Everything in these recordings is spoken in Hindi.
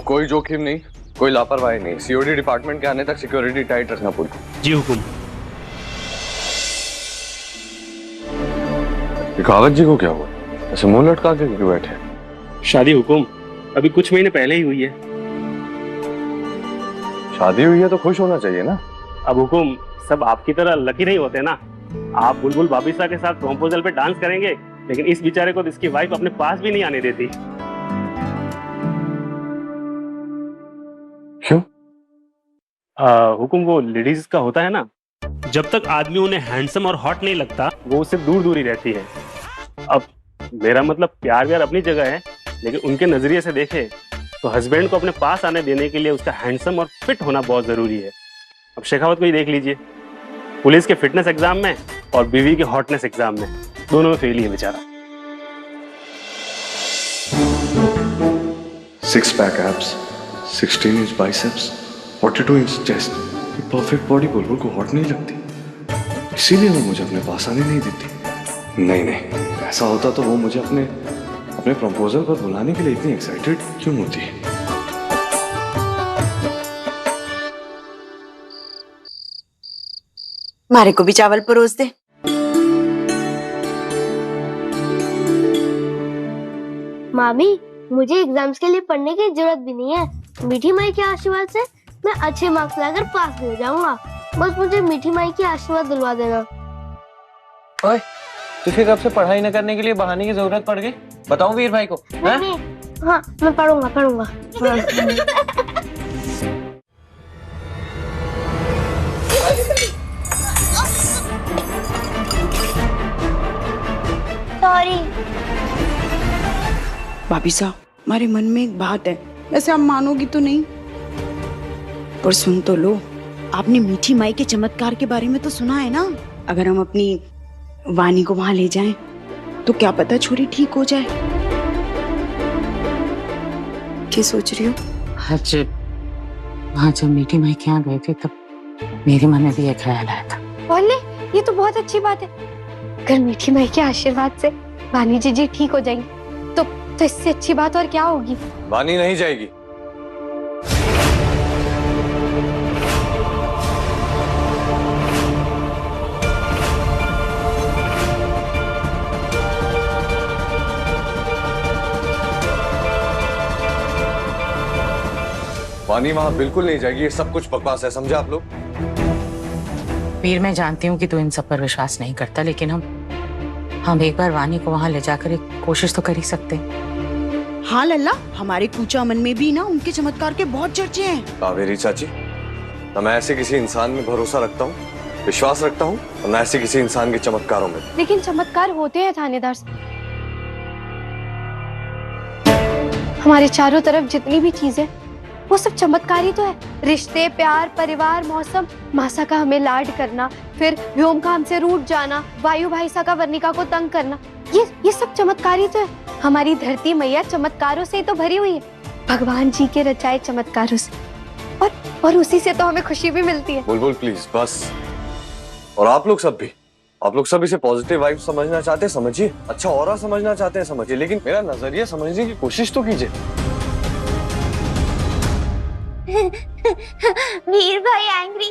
कोई जोखिम नहीं, कोई लापरवाही नहीं। सीओडी डिपार्टमेंट के आने तक सिक्योरिटी टाइट रखना पूरी। जी हुकुम। शेखावत जी को क्या हुआ? ऐसे मुंह लटका के क्यों बैठे? शादी हुकुम अभी कुछ महीने पहले ही हुई है। शादी हुई है तो खुश होना चाहिए ना। अब हुकुम सब आपकी तरह लकी नहीं होते ना। आप बुलबुल बाबिसा के साथ प्रपोजल पे डांस करेंगे, लेकिन इस बेचारे को इसकी वाइफ अपने पास भी नहीं आने देती। क्यों? हुकुम वो लेडीज का होता है ना, जब तक आदमी उन्हें हैंडसम और हॉट नहीं लगता वो उससे दूर दूर ही रहती है। अब मेरा मतलब प्यार व्यार अपनी जगह है, लेकिन उनके नजरिए से देखे तो हस्बैंड को अपने पास आने देने के लिए उसका हैंडसम और फिट होना बहुत जरूरी है। अब शेखावत को ही देख लीजिए, पुलिस के फिटनेस एग्जाम में और बीवी के हॉटनेस एग्जाम में, दोनों में फेल ही है बेचारा। 6 pack abs, 16-inch biceps, 42-inch chest। ये परफेक्ट बॉडी बुलबुल को हॉट नहीं लगती, इसीलिए वो मुझे अपने पास आने नहीं देती। नहीं, ऐसा होता तो वो मुझे अपने प्रपोजल पर बुलाने के लिए इतनी एक्साइटेड क्यों होती है? मारे को भी चावल परोस दे। मामी, मुझे एग्जाम्स के लिए पढ़ने की जरूरत भी नहीं है। मीठी माई के आशीर्वाद से मैं अच्छे मार्क्स लाकर पास भी हो जाऊंगा। बस मुझे मीठी माई की आशीर्वाद दिलवा देना। ओए, तुझे कब से पढ़ाई न करने के लिए बहाने की जरूरत पड़ गई? बताऊं वीर भाई को? नहीं, हाँ मैं पढ़ूंगा। सॉरी। भाभी साहब, हमारे मन में एक बात है, वैसे आप मानोगी तो नहीं, पर सुन तो लो। आपने मीठी माई के चमत्कार के बारे में तो सुना है ना? अगर हम अपनी वानी को वहां ले जाएं तो क्या पता छोरी ठीक हो जाए। क्या सोच रही हो? आज वहाँ जब मीठी माई के यहाँ गए थे तब मेरे मन में भी ये ख्याल आया था। बोले, ये तो बहुत अच्छी बात है। अगर मीठी माई के आशीर्वाद से वानी जी ठीक हो जाएंगी तो इससे अच्छी बात और क्या होगी? वानी नहीं जाएगी। वानी वहां बिल्कुल नहीं जाएगी, ये सब कुछ बकवास है, समझे आप लोग? वीर, मैं जानती हूँ कि तू इन सब पर विश्वास नहीं करता, लेकिन हम एक बार वानी को वहां ले जाकर एक कोशिश तो कर ही सकते हैं। हाँ लल्ला, हमारे कूचा मन में भी ना उनके चमत्कार के बहुत चर्चे हैं। कावेरी चाची, न मैं ऐसे किसी इंसान में भरोसा रखता हूँ, विश्वास रखता हूँ, और न ऐसे किसी इंसान के चमत्कारों में। लेकिन चमत्कार होते हैं थानेदार साहब। हमारे चारों तरफ जितनी भी चीजें वो सब चमत्कार ही तो है। रिश्ते, प्यार, परिवार, मौसम, मासा का हमें लाड करना, फिर व्योम का हमसे रूठ जाना, वायु भाईसा का वर्णिका को तंग करना, ये सब चमत्कार ही तो है। हमारी धरती मैया चमत्कारों से ही तो भरी हुई है, भगवान जी के रचाए चमत्कारों से, और उसी से तो हमें खुशी भी मिलती है। बुलबुल प्लीज बस। और आप लोग सब इसे पॉजिटिव वाइब समझना चाहते हैं, समझिए। अच्छा ऑरा समझना चाहते हैं, समझिए, लेकिन मेरा नजरिया समझने की कोशिश तो कीजिए। वीर भाई एंग्री।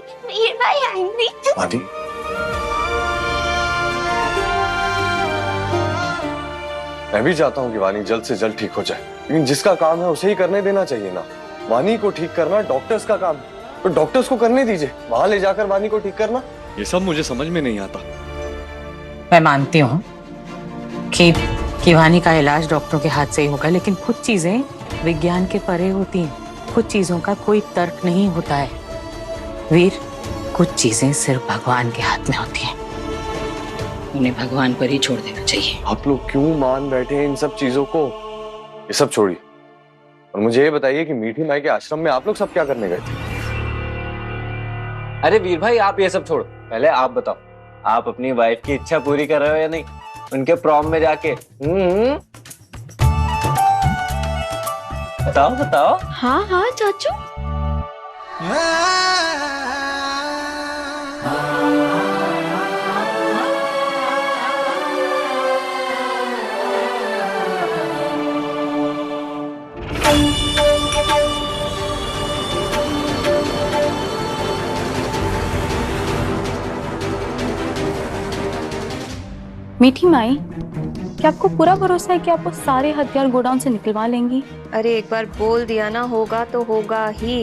वानी, मैं भी चाहता हूँ कि वानी जल्द से जल्द ठीक हो जाए, लेकिन जिसका काम है उसे ही करने देना चाहिए ना। वानी को ठीक करना डॉक्टर्स का काम है, तो डॉक्टर्स को करने दीजिए। वहां ले जाकर वानी को ठीक करना, ये सब मुझे समझ में नहीं आता। मैं मानती हूँ कि वानी का इलाज डॉक्टरों के हाथ से ही होगा, लेकिन कुछ चीजें विज्ञान के परे होती हैं। कुछ चीजों का कोई तर्क नहीं होता है वीर, कुछ चीजें सिर्फ भगवान के हाथ में होती हैं, उन्हें भगवान पर ही छोड़ देना चाहिए। आप लोग क्यों मान बैठे हैं इन सब चीजों को? ये सब छोड़िए और मुझे ये बताइए कि मीठी माई के आश्रम में आप लोग सब क्या करने गए थे? अरे वीर भाई, आप ये सब छोड़ो, पहले आप बताओ, आप अपनी वाइफ की इच्छा पूरी कर रहे हो या नहीं उनके प्रॉम में जाके? बताओ। हाँ चाचू। मीठी माई, क्या आपको पूरा भरोसा है कि आप वो सारे हथियार गोडाउन से निकलवा लेंगी? अरे एक बार बोल दिया ना, होगा तो होगा ही।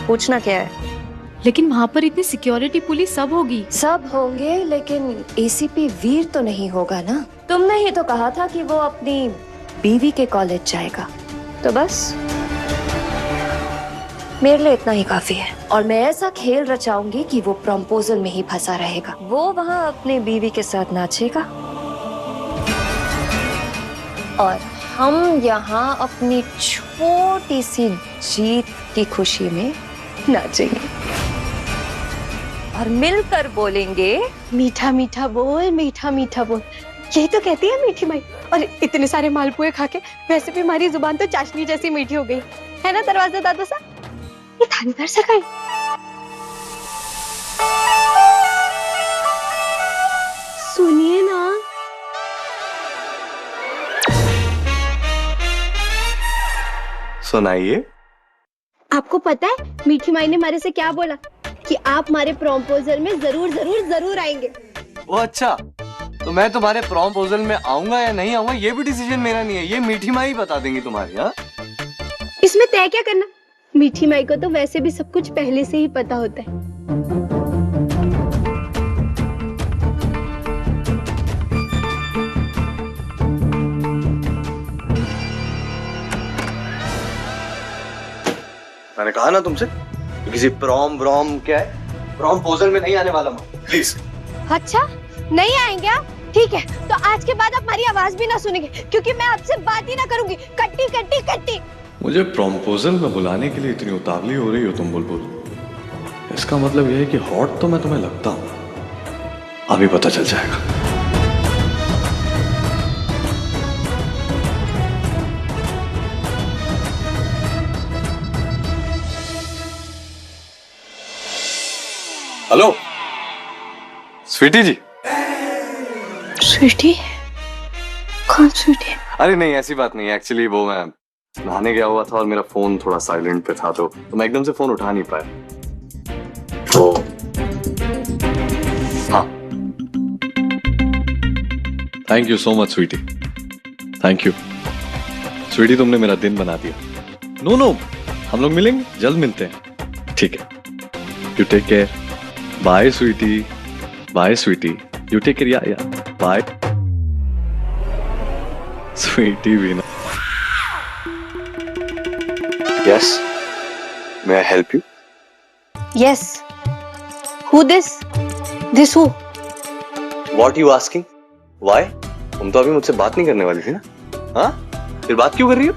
पूछना क्या है? लेकिन वहाँ पर इतनी सिक्योरिटी पुलिस सब होगी। सब होंगे, लेकिन एसीपी वीर तो नहीं होगा ना। तुमने ही तो कहा था कि वो अपनी बीवी के कॉलेज जाएगा, तो बस मेरे लिए इतना ही काफी है। और मैं ऐसा खेल रचाऊंगी कि वो प्रॉम्पोजल में ही फंसा रहेगा। वो वहाँ अपने बीवी के साथ नाचेगा और हम यहाँ अपनी छोटी सी जीत की खुशी में नाचेंगे और मिलकर बोलेंगे मीठा मीठा बोल, मीठा मीठा बोल। यही तो कहती है मीठी माई। और इतने सारे मालपुए खा के वैसे भी हमारी जुबान तो चाशनी जैसी मीठी हो गई है ना। दरवाजा दादा सा, ये थानेदार सर का है। सुनिए ना, सुनाइए। आपको पता है मीठी माई ने हमारे से क्या बोला? कि आप हमारे प्रॉम्पोजल में जरूर जरूर जरूर आएंगे। वो अच्छा, तो मैं तुम्हारे प्रॉम्पोजल में आऊंगा या नहीं आऊंगा ये भी डिसीजन मेरा नहीं है, ये मीठी माई बता देंगी तुम्हारी। हाँ, इसमें तय क्या करना? मीठी माई को तो वैसे भी सब कुछ पहले से ही पता होता है। मैंने कहा ना तुमसे, किसी प्रॉम क्या है, प्रॉम्पोजल में नहीं आने वाला मैं, प्लीज। अच्छा, नहीं आएंगे आप? ठीक है, तो आज के बाद आप हमारी आवाज भी ना सुनेंगे, क्योंकि मैं आपसे बात ही ना करूंगी। कट्टी कट्टी कट्टी। मुझे प्रॉम्पोजल में बुलाने के लिए इतनी उतावली हो रही हो तुम बुलबुल, इसका मतलब यह है कि हॉट तो मैं तुम्हें लगता हूं, अभी पता चल जाएगा। हेलो स्वीटी जी। स्वीटी? कौन स्वीटी? अरे नहीं, ऐसी बात नहीं है। एक्चुअली वो मैं नहाने गया हुआ था और मेरा फोन थोड़ा साइलेंट पे था, तो मैं एकदम से फोन उठा नहीं पाया। तो हाँ, thank you so much sweetie, thank you sweetie, तुमने मेरा दिन बना दिया। नो, हम लोग मिलेंगे, जल्द मिलते हैं। ठीक है, you take care. Bye sweetie, bye sweetie, you take care. या बाय स्वीटी भी ना। Yes, may I help you? Yes. Who this? This who? What you asking? Why? तुम तो अभी मुझसे बात नहीं करने वाली थी ना? हाँ? फिर बात क्यों कर रही हो?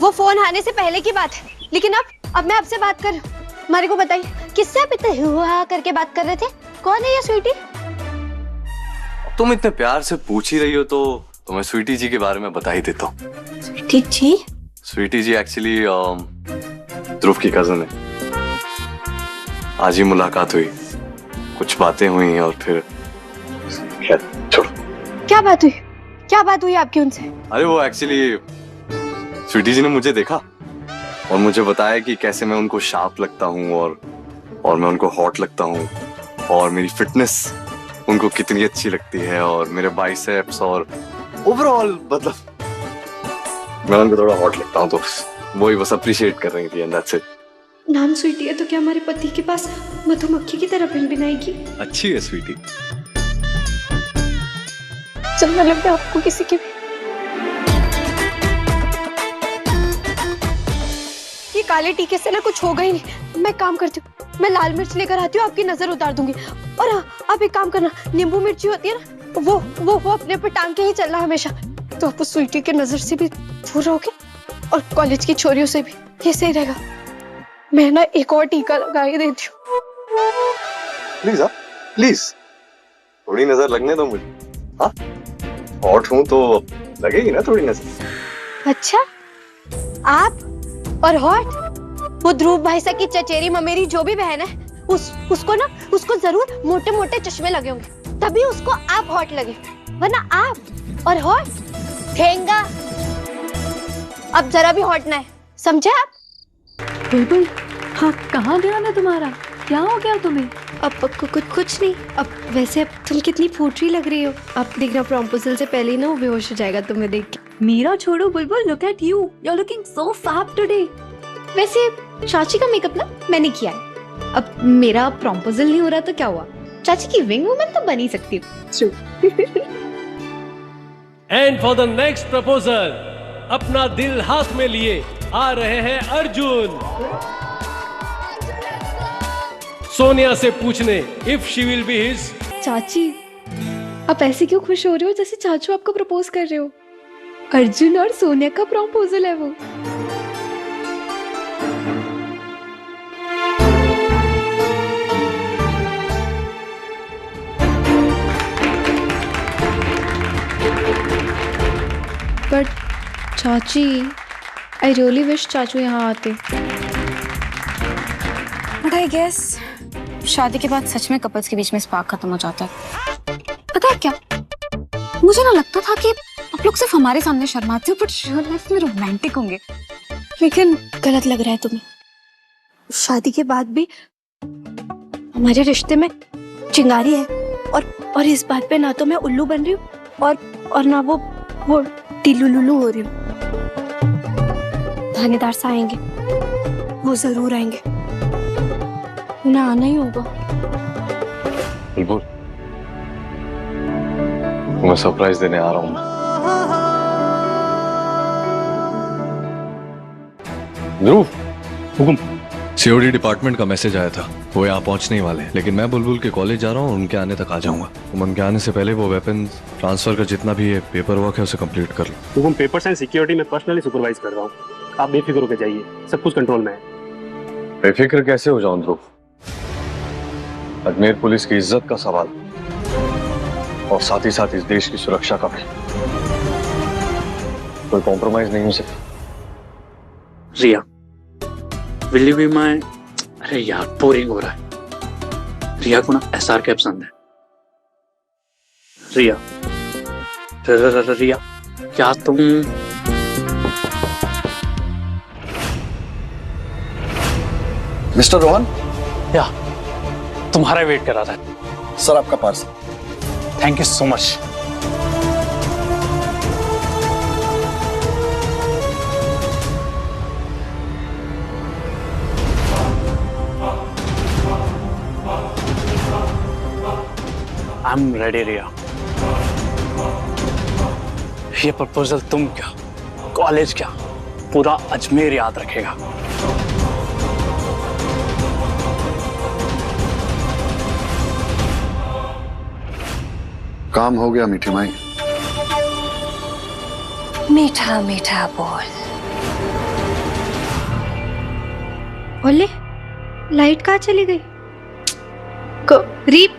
वो फोन आने से पहले की बात है, लेकिन अब मैं आपसे बात कर रही हूँ। हमारे को बताइए, किससे आप इतने हुआ करके बात कर रहे थे? कौन है ये स्वीटी? तुम इतने प्यार से पूछ ही रही हो तो मैं स्वीटी जी के बारे में बता ही देता हूँ। स्वीटी जी? स्वीटी जी एक्चुअली ध्रुव की कजन है। आज ही मुलाकात हुई, कुछ बातें हुई और फिर खैर छोड़ो। क्या बात हुई आपकी उनसे? अरे वो एक्चुअली स्वीटी जी ने मुझे देखा और मुझे बताया कि कैसे मैं उनको शार्प लगता हूँ और मैं उनको हॉट लगता हूँ और मेरी फिटनेस उनको कितनी अच्छी लगती है और मेरे बाइसेप्स और ओवरऑल मतलब मैं उनको थोड़ा हॉट लगता हूँ, तो वो ही बस अप्रिशिएट कर रही थी एंड दैट्स इट। नाम स्वीटी है तो क्या हमारे पति के पास मधुमक्खी की तरह भिनभिनाएगी? अच्छी है स्वीटी। चलना लगता है आपको किसी के भी। ये काले टीके से ना कुछ होगा ही नहीं। मैं काम करती हूँ, मैं लाल मिर्च लेकर आती हूँ, आपकी नजर उतार दूंगी। और हाँ, आप एक काम करना, नींबू मिर्ची होती है ना, वो अपने पे टांग के ही चलना हमेशा, तो आप उस स्वीटी की नजर से भी दूर रहोगे और कॉलेज की छोरियों से भी। ये सही रहेगा। मैं ना एक और टीका लगा ही देती हूँ। प्लीज प्लीज थोड़ी नजर लगने दो मुझे। हाँ, हॉट हूँ तो लगेगी ना थोड़ी नजर। अच्छा, आप और हॉट? वो ध्रुव भाई सा की चचेरी ममेरी जो भी बहन है, उसको जरूर मोटे मोटे चश्मे लगे होंगे, तभी उसको आप हॉट लगे, वरना आप और हॉट ठेंगा। अब जरा भी हॉट ना है, समझे आप? बुलबुल, हाँ, कहाँ ध्यान है तुम्हारा? क्या हो गया तुम्हें? अब कुछ नहीं। अब वैसे अब तुम कितनी फूटरी लग रही हो। अब देखना प्रॉम्पोजल से पहले ही ना वो बेहोश हो जाएगा तुम्हें देख के। मेरा छोड़ो Bulbul, look at you, you are looking so fab today. वैसे चाची का मेकअप ना मैंने किया है। अब मेरा प्रॉम्पोजल नहीं हो रहा तो क्या हुआ, चाची की विंग वुमन तो बन ही सकती हूँ। And for the next proposal, अपना दिल हाथ में लिए आ रहे हैं अर्जुन सोनिया से पूछने if she will be his. चाची आप ऐसे क्यों खुश हो रहे हो जैसे चाचू आपको प्रपोज कर रहे हो। अर्जुन और सोनिया का प्रपोजल है वो। बट चाची, आई रियली विश चाचू यहाँ आते। बट आई गेस शादी के बाद सच में कपल्स के बीच में स्पार्क खत्म हो जाता है। पता है क्या, मुझे ना लगता था कि आप लोग सिर्फ हमारे सामने शर्माते हो बट रियल लाइफ में रोमांटिक होंगे, लेकिन गलत लग रहा है तुम्हें। शादी के बाद भी हमारे रिश्ते में चिंगारी है, और इस बात पे ना तो मैं उल्लू बन रही हूँ और ना वो टिल्लू लुल्लू हो रही हूँ। थानेदार से आएंगे, वो जरूर आएंगे, उन्हें आना ही होगा। बुलबुल, मैं सरप्राइज देने आ रहा हूँ। ध्रुव, हुकुम। सीओडी डिपार्टमेंट का मैसेज आया था, वो यहाँ पहुंचने ही वाले हैं, लेकिन मैं बुलबुल के कॉलेज जा रहा हूँ, उनके आने तक आ जाऊंगा। तुम उनके आने से पहले वो वेपन ट्रांसफर का जितना भी ये पेपर वर्क है उसे कंप्लीट कर लो। हुकुम, पेपर्स एंड सिक्योरिटी में पर्सनली सुपरवाइज कर रहा हूँ, आप बेफिक्र होकर जाइए, सब कुछ कंट्रोल में है। बेफिक्र कैसे हो जाऊं ध्रुव, अजमेर पुलिस की इज्जत का सवाल और साथ ही साथ इस देश की सुरक्षा का भी, कोई कॉम्प्रोमाइज नहीं हो सकती। रिया, विल यू बी माय, अरे यार बोरिंग हो रहा है। रिया को ना एसआर के पसंद है। रिया, रिया क्या तुम मिस्टर रोहन? या तुम्हारा वेट कर रहा था सर, आपका parcel. Thank you so much. I am ready Riya. ये प्रपोजल तुम क्या, कॉलेज क्या, पूरा अजमेर याद रखेगा। काम हो गया मीठी माई। मीठा मीठा बोल। ओले, लाइट कहाँ चली गई? रीप,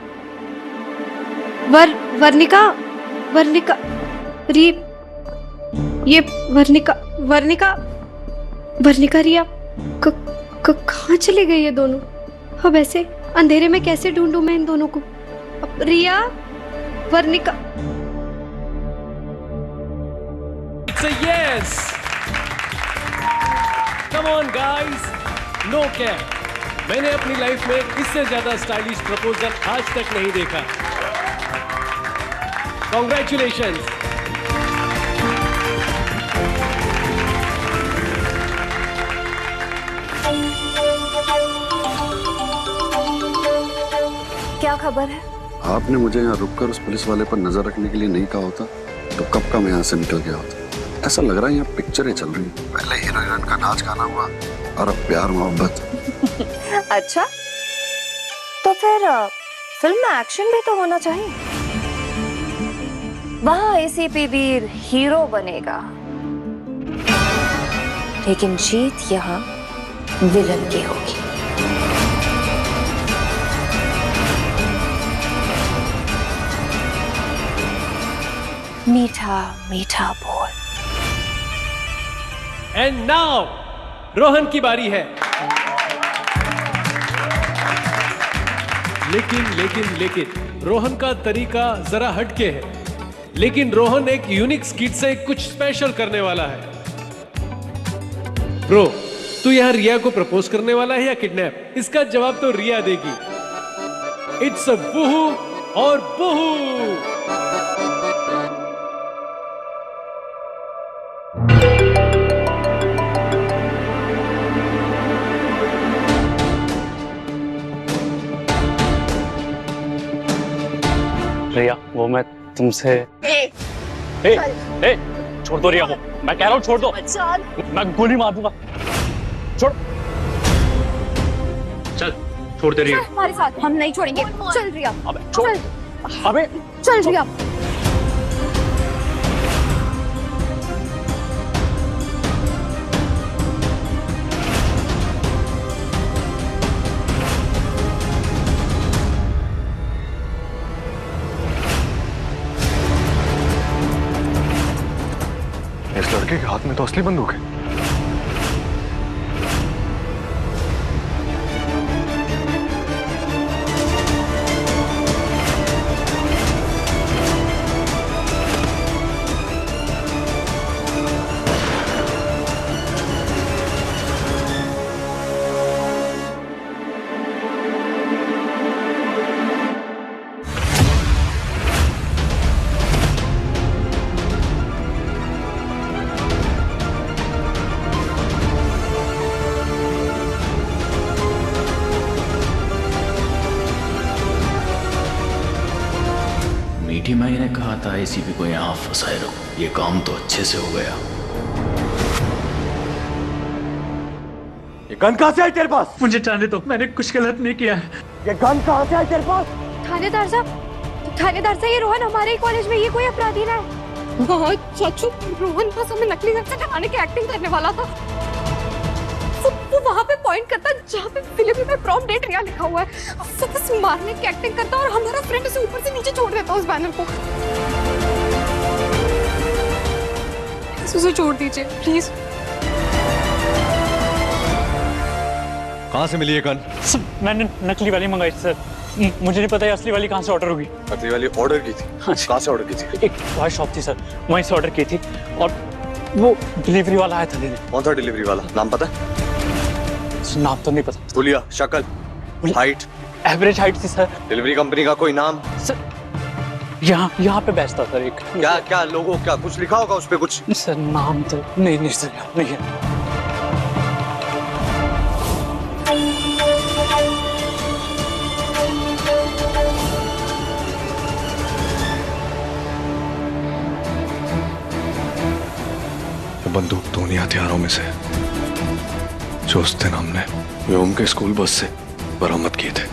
वर्णिका, वर्णिका, रीप, ये वर्णिका, वर्णिका, वर्णिका, रिया कहाँ चले गए ये दोनों? अब ऐसे अंधेरे में कैसे ढूंढूं मैं इन दोनों को? रिया, Varnika. It's a yes. Come on guys, no cap. मैंने अपनी लाइफ में इससे ज्यादा स्टाइलिश प्रपोजल आज तक नहीं देखा। Congratulations. क्या खबर है? आपने मुझे यहाँ रुककर उस पुलिस वाले पर नजर रखने के लिए नहीं कहा होता तो कब का मैं यहाँ से निकल गया होता। ऐसा लग रहा है यहाँ पिक्चरें चल रही हैं। पहले हीरो हीरोइन का नाच गाना हुआ और अब प्यार मोहब्बत। अच्छा, तो फिर फिल्म में एक्शन भी तो होना चाहिए। वहाँ एसीपी वीर हीरो बनेगा, लेकिन जीत यहाँ विलन की होगी। मीठा मीठा बोल। एंड नाउ रोहन की बारी है। लेकिन रोहन का तरीका जरा हटके है, लेकिन रोहन एक यूनिक स्किट से कुछ स्पेशल करने वाला है। ब्रो, तू यहाँ रिया को प्रपोज करने वाला है या किडनैप? इसका जवाब तो रिया देगी। इट्स अ बुहू और बुहू। रिया, वो मैं तुमसे छोड़ दो रिया, वो मैं कह रहा हूँ छोड़ दो, मैं गोली मार दूंगा। छोड़, चल छोड़ दे रिया। हमारे साथ, हम नहीं छोड़ेंगे। चल रिया, अबे छोड़, अबे चल रिया। इस लड़के के हाथ में तो असली बंदूक है। मीठी माई ने कहा था एसीपी को यहाँ फंसाए रखो, ये काम तो अच्छे से हो गया। ये गन कहाँ से आई तेरे पास? मुझे जाने दो, मैंने कुछ गलत नहीं किया है। ये गन कहाँ से आई तेरे पास? थानेदार साहब, ये रोहन हमारे ही कॉलेज में ये कोई अपराधी ना है। चाचू, रोहन बस हमें नकली गन से डराने की एक्टिंग करने वाला था। वो वहाँ पे पॉइंट करता जहाँ पे फिल्म में प्रॉम डेट रिया लिखा हुआ है। वो बस मारने की एक्टिंग करता और हमारा फ्रेंड उसे ऊपर से नीचे छोड़ देता उस बैनर को। उसे छोड़ दीजिए प्लीज। कहाँ से मिली ये गन? सर, मैंने नकली वाली मंगाई थी सर, मुझे नहीं पता है असली वाली कहाँ से ऑर्डर होगी। नकली वाली ऑर्डर की थी? हाँ, कहाँ से ऑर्डर की थी? एक टॉय शॉप थी सर, वहीं से ऑर्डर की थी और वो डिलीवरी वाला आया था लेने। कौन था डिलीवरी वाला? नाम पता है? नाम तो नहीं पता। हुलिया, शक्ल, हाइट? एवरेज हाइट थी सर। डिलीवरी कंपनी का कोई नाम? सर यहाँ पे बेचता सर एक। क्या लोगों, क्या कुछ लिखा होगा उस पे कुछ? सर नाम तो नहीं सर, नहीं है। बंदूक तो उन्हीं हथियारों में से जो उस दिन हमने व्योम के स्कूल बस से बरामद किए थे।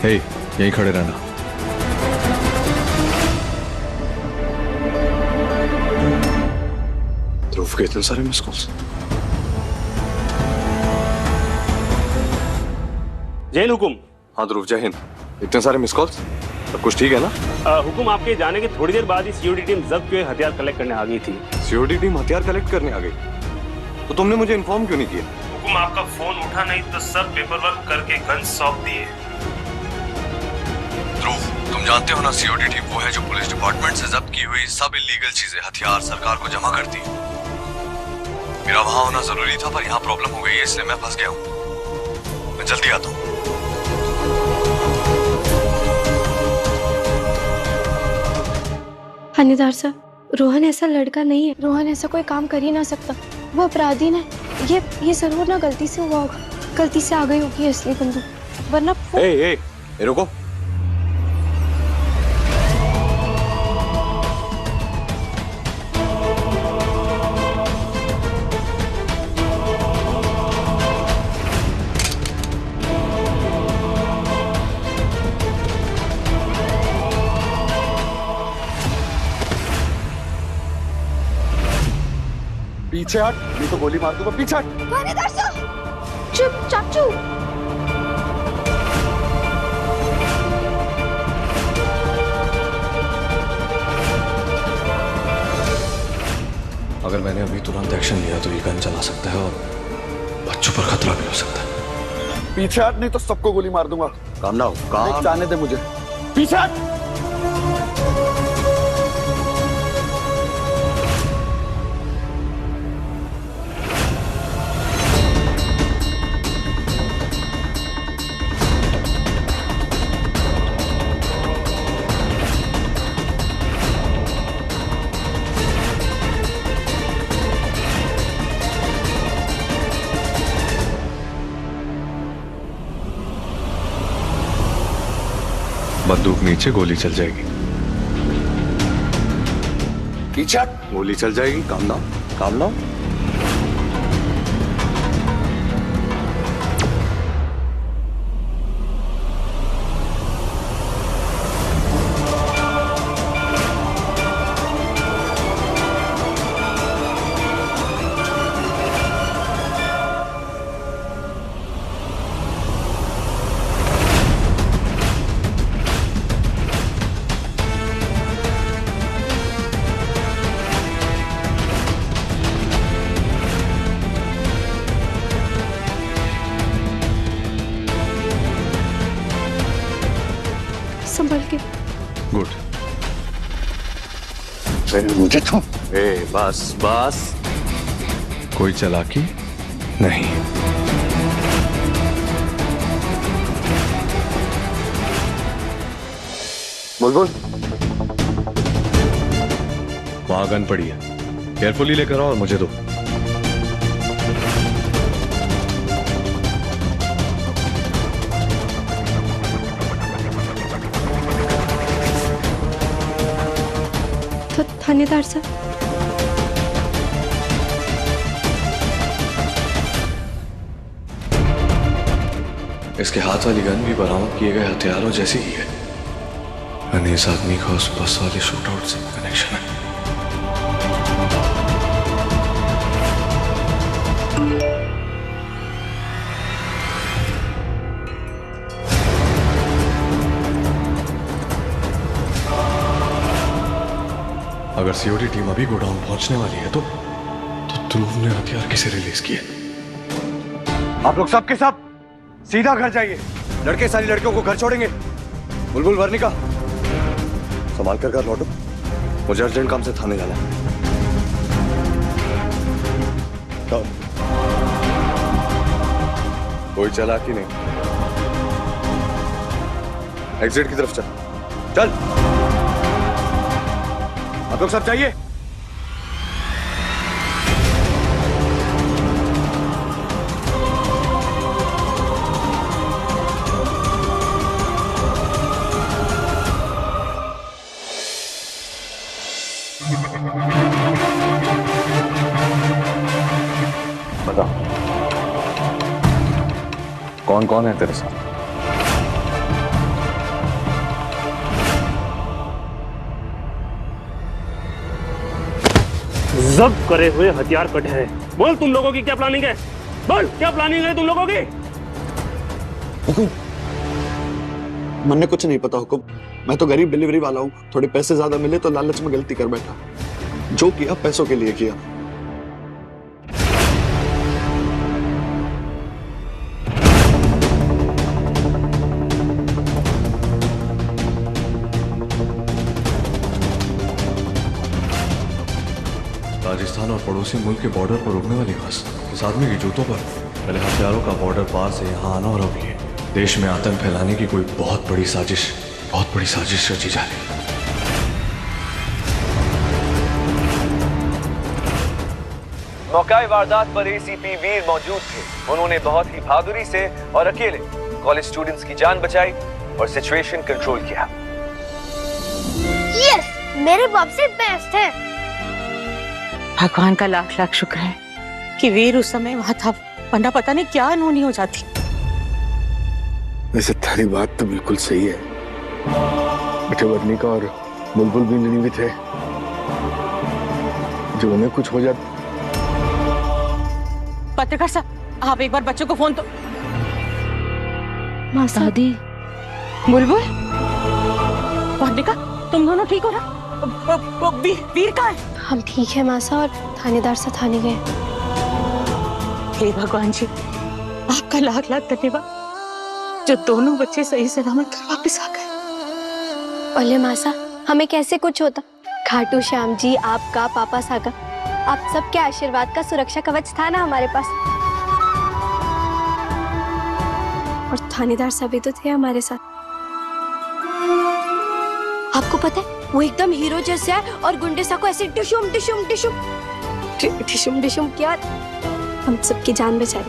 हे, यहीं खड़े रहना। ध्रुव के इतने सारे मिस कॉल्स। जय हिंद हुकुम। हाँ ध्रुव, जय हिंद। इतने सारे मिस कॉल्स, सब कुछ ठीक है ना? हुकुम, आपके जाने के थोड़ी देर बाद ही सीओडी टीम जब्त किए हथियार कलेक्ट करने आ गई थी। सीओडी टीम हथियार कलेक्ट करने आ गई? तो तुमने मुझे इन्फॉर्म क्यों नहीं किया? हुकुम, आपका फोन उठा नहीं तो सब पेपर वर्क करके गन सौंप दिए। ध्रुव, तुम जानते हो ना सीओडी टीम वो है जो पुलिस डिपार्टमेंट से जब्त की हुई सब इलीगल चीजें, हथियार सरकार को जमा करती है। मेरा वहां होना जरूरी था पर यहाँ प्रॉब्लम हो गई है, इसलिए मैं फंस गया हूँ। मैं जल्दी आता हूँ। थानेदार साहब, रोहन ऐसा लड़का नहीं है। रोहन ऐसा कोई काम कर ही ना सकता। वो अपराधी ना, ये जरूर ना गलती से हुआ होगा, गलती से आ गई होगी असली बंदूक, वरना ए, रुको। पीछे हट, नहीं तो गोली मार दूंगा। पीछे हट। थानेदार साहब, चुप चाचू। अगर मैंने अभी तुरंत एक्शन लिया तो ये गन चला सकता है और बच्चों पर खतरा भी हो सकता है। पीछे हट, नहीं तो सबको गोली मार दूंगा। काम ना हो, काम जाने दे मुझे। पीछे हट। बंदूक नीचे, गोली चल जाएगी। पीछे गोली चल जाएगी। Calm down, calm down. संभल के। गुड। मुझे तो बस बस, कोई चालाकी नहीं। बुलबुल, वहां गन पड़ी है, केयरफुली लेकर आओ और मुझे दो। तो थानेदार साहब, इसके हाथ वाली गन भी बरामद किए गए हथियारों जैसी ही है, यानी इस आदमी का उस बस वाले शूटआउट से कनेक्शन है। अगर सीओडी टीम अभी गोडाउन पहुंचने वाली है तो ध्रुव ने हथियार किसे रिलीज किए? आप लोग सब के सब सीधा घर जाइए। लड़के सारी लड़कियों को घर छोड़ेंगे। बुलबुल, वर्णिका, संभाल कर घर लौटो, मुझे अर्जेंट काम से थाने जाना है। कोई चालाकी नहीं, एग्जिट की तरफ चल। चल, आप लोग सब जाइए। बता, कौन कौन है तेरे साथ? जब्त करे हुए हथियार कटे हैं। बोल, तुम लोगों की क्या प्लानिंग है? बोल, क्या प्लानिंग है तुम लोगों की? हुकुम, मैंने कुछ नहीं पता हुकुम। मैं तो गरीब डिलीवरी वाला हूँ, थोड़े पैसे ज्यादा मिले तो लालच में गलती कर बैठा। जो किया पैसों के लिए किया। राजस्थान और पड़ोसी मुल्क के बॉर्डर पर रुकने वाली बस, इस आदमी के जूतों पर पहले हथियारों का बॉर्डर पार से यहाँ आना और अब ये देश में आतंक फैलाने की कोई बहुत बड़ी साजिश रची जा रही है। मौके वारदात पर एसीपी वीर मौजूद थे। उन्होंने बहुत ही बहादुरी से और अकेले कॉलेज स्टूडेंट्स की जान बचाई और सिचुएशन कंट्रोल किया। यस, मेरे बाप से बेस्ट है। भगवान का लाख लाख शुक्र है कि वीर उस समय वहां था, वरना पता नहीं क्या अनहोनी हो जाती। वैसे तेरी बात तो बिल्कुल सही है। बेटे वर्णिका और बुलबुल भी नहीं थे, जो उन्हें कुछ हो जाता। पत्रकार साहब, आप एक बार बच्चों को फोन तो। दादी, बुलबुल, वर्णिका, तुम दोनों ठीक हो ना? वीर कहाँ है? हम ठीक है मासा, और थानेदार से थाने गए। हे भगवान जी, आपका लाख लाख धन्यवाद जो दोनों बच्चे सही सलामत घर वापस आ गए। ओले मासा, हमें कैसे कुछ होता? खाटू श्याम जी, आपका पापा सागा, आप सबके आशीर्वाद का सुरक्षा कवच था ना हमारे पास। और थानेदार सभी तो थे हमारे साथ। आपको पता है, वो एकदम हीरो जैसे है और गुंडे सा को ऐसे डिशुम डिशुम डिशुम डिशुम डिशुम किया, हम सबकी जान बचाई।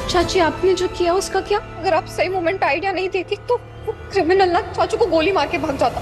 चाची आपने जो किया उसका क्या? अगर आप सही मोमेंट आइडिया नहीं देती तो वो क्रिमिनल ना चाचू को गोली मार के भाग जाता।